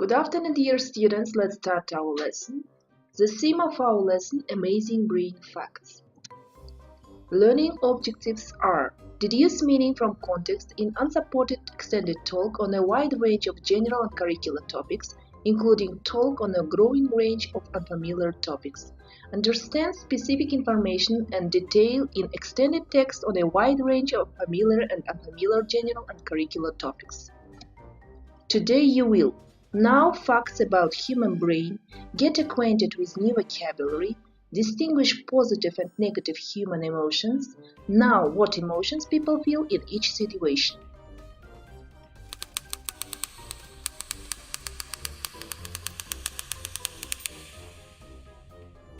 Good afternoon, dear students. Let's start our lesson. The theme of our lesson, Amazing Brain Facts. Learning objectives are: deduce meaning from context in unsupported extended talk on a wide range of general and curricular topics, including talk on a growing range of unfamiliar topics. Understand specific information and detail in extended text on a wide range of familiar and unfamiliar general and curricular topics. Today you will know facts about human brain, get acquainted with new vocabulary, distinguish positive and negative human emotions, know what emotions people feel in each situation.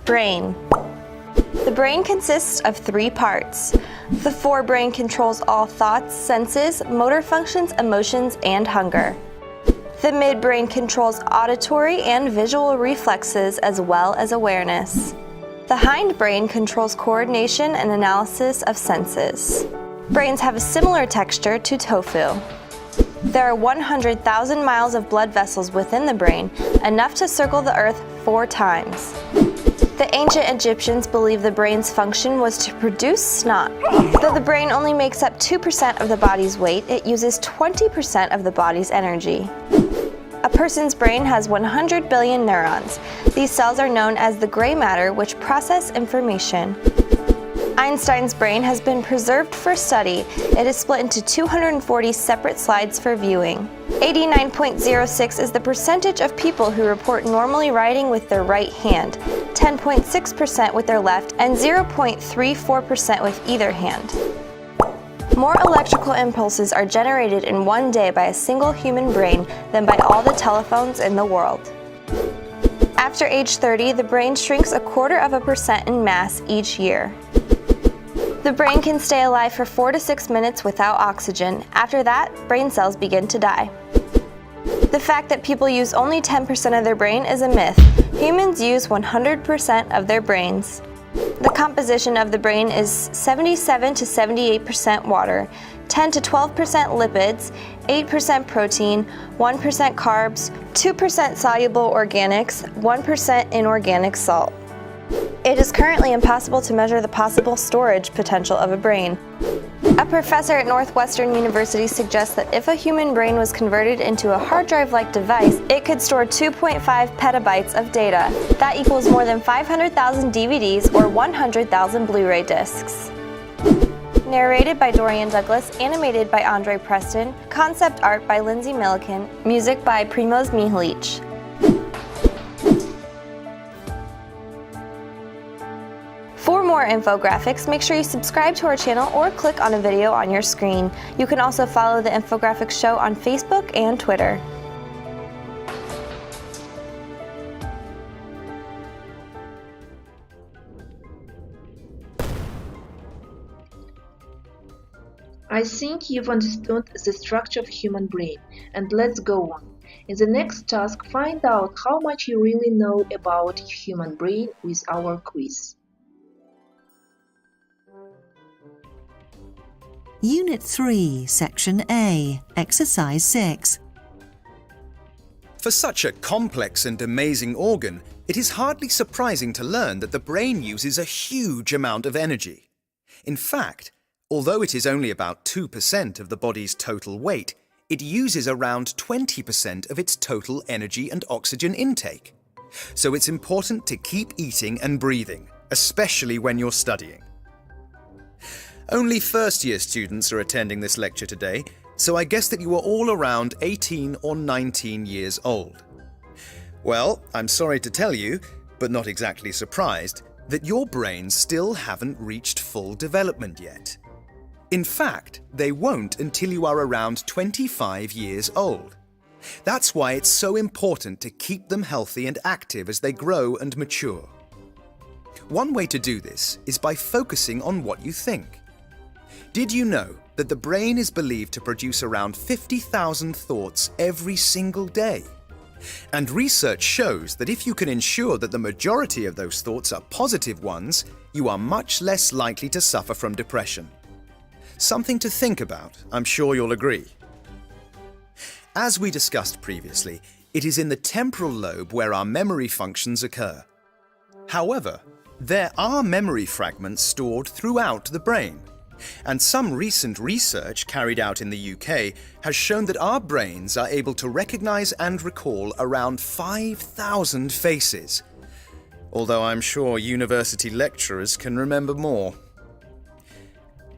Brain. The brain consists of three parts. The forebrain controls all thoughts, senses, motor functions, emotions, and hunger. The midbrain controls auditory and visual reflexes as well as awareness. The hindbrain controls coordination and analysis of senses. Brains have a similar texture to tofu. There are 100,000 miles of blood vessels within the brain, enough to circle the earth 4 times. The ancient Egyptians believed the brain's function was to produce snot. Though the brain only makes up 2% of the body's weight, it uses 20% of the body's energy. A person's brain has 100 billion neurons. These cells are known as the gray matter, which process information. Einstein's brain has been preserved for study. It is split into 240 separate slides for viewing. 89.06 is the percentage of people who report normally writing with their right hand, 10.6% with their left, and 0.34% with either hand. More electrical impulses are generated in one day by a single human brain than by all the telephones in the world. After age 30, the brain shrinks 0.25% in mass each year. The brain can stay alive for 4 to 6 minutes without oxygen. After that, brain cells begin to die. The fact that people use only 10% of their brain is a myth. Humans use 100% of their brains. The composition of the brain is 77 to 78% water, 10 to 12% lipids, 8% protein, 1% carbs, 2% soluble organics, 1% inorganic salt. It is currently impossible to measure the possible storage potential of a brain. A professor at Northwestern University suggests that if a human brain was converted into a hard drive-like device, it could store 2.5 petabytes of data. That equals more than 500,000 DVDs or 100,000 Blu-ray discs. Narrated by Dorian Douglas, animated by Andre Preston, concept art by Lindsay Milliken, music by Primoz Mihalic. For more infographics, make sure you subscribe to our channel or click on a video on your screen. You can also follow the Infographics Show on Facebook and Twitter. I think you've understood the structure of human brain, and let's go on. In the next task, find out how much you really know about human brain with our quiz. Unit 3, Section A, Exercise 6. For such a complex and amazing organ, it is hardly surprising to learn that the brain uses a huge amount of energy. In fact, although it is only about 2% of the body's total weight, it uses around 20% of its total energy and oxygen intake. So it's important to keep eating and breathing, especially when you're studying. Only first-year students are attending this lecture today, so I guess that you are all around 18 or 19 years old. Well, I'm sorry to tell you, but not exactly surprised, that your brains still haven't reached full development yet. In fact, they won't until you are around 25 years old. That's why it's so important to keep them healthy and active as they grow and mature. One way to do this is by focusing on what you think. Did you know that the brain is believed to produce around 50,000 thoughts every single day? And research shows that if you can ensure that the majority of those thoughts are positive ones, you are much less likely to suffer from depression. Something to think about, I'm sure you'll agree. As we discussed previously, it is in the temporal lobe where our memory functions occur. However, there are memory fragments stored throughout the brain, and some recent research carried out in the UK has shown that our brains are able to recognize and recall around 5,000 faces, although I'm sure university lecturers can remember more.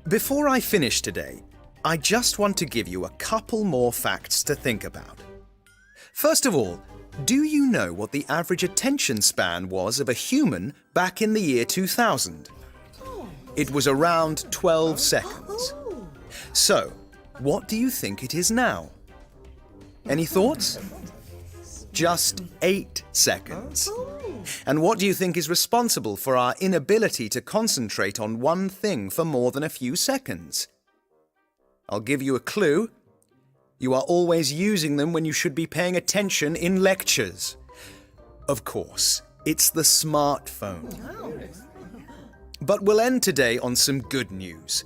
Before I finish today, I just want to give you a couple more facts to think about. First of all, do you know what the average attention span was of a human back in the year 2000? It was around 12 seconds. So, what do you think it is now? Any thoughts? Just 8 seconds. And what do you think is responsible for our inability to concentrate on one thing for more than a few seconds? I'll give you a clue. You are always using them when you should be paying attention in lectures. Of course, it's the smartphone. But we'll end today on some good news.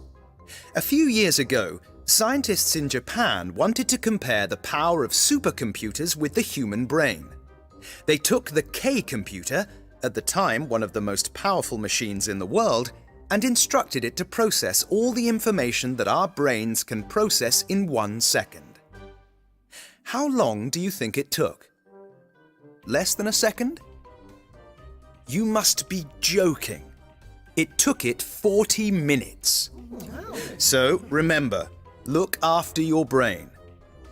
A few years ago, scientists in Japan wanted to compare the power of supercomputers with the human brain. They took the K computer, at the time one of the most powerful machines in the world, and instructed it to process all the information that our brains can process in 1 second. How long do you think it took? Less than a second? You must be joking. It took it 40 minutes. So remember, look after your brain,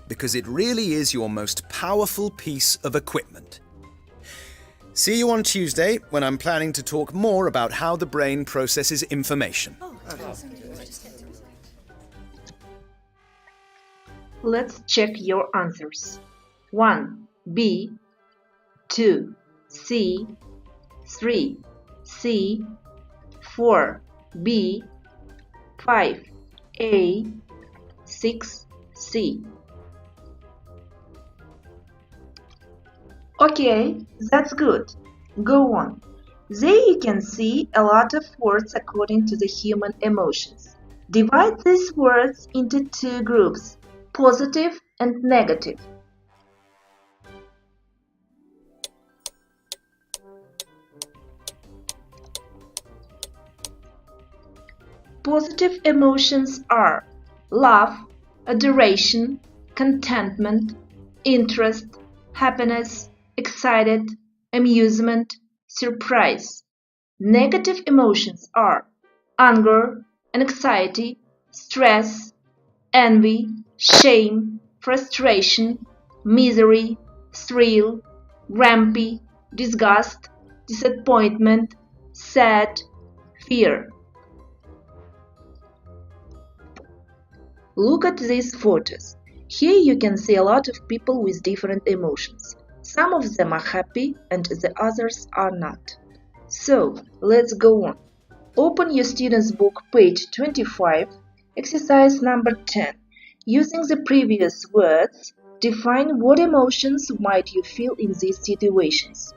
because it really is your most powerful piece of equipment. See you on Tuesday, when I'm planning to talk more about how the brain processes information. Let's check your answers. 1. B. 2. C. 3. C. 4. B. 5. A. 6. C. Okay, that's good. Go on. There you can see a lot of words according to the human emotions. Divide these words into 2 groups, positive and negative. Positive emotions are love, adoration, contentment, interest, happiness, excited, amusement, surprise. Negative emotions are anger, anxiety, stress, envy, shame, frustration, misery, thrill, grumpy, disgust, disappointment, sad, fear. Look at these photos. Here you can see a lot of people with different emotions. Some of them are happy and the others are not. So, let's go on. Open your student's book, page 25, exercise number 10. Using the previous words, define what emotions might you feel in these situations.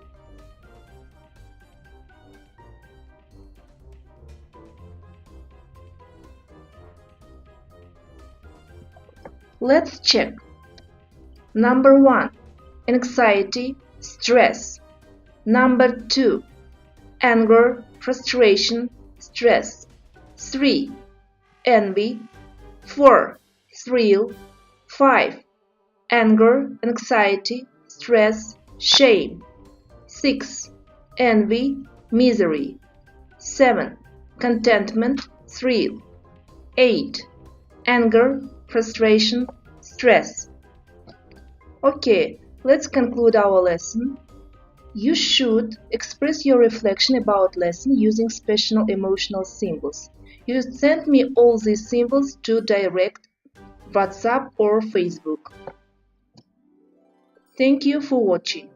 Let's check. Number 1. Anxiety, stress. Number 2. Anger, frustration, stress. 3. Envy. 4. Thrill. 5. Anger, anxiety, stress, shame. 6. Envy, misery. 7. Contentment, thrill. 8. Anger, frustration, stress. Okay, let's conclude our lesson. You should express your reflection about lesson using special emotional symbols. You send me all these symbols to direct, WhatsApp or Facebook. Thank you for watching.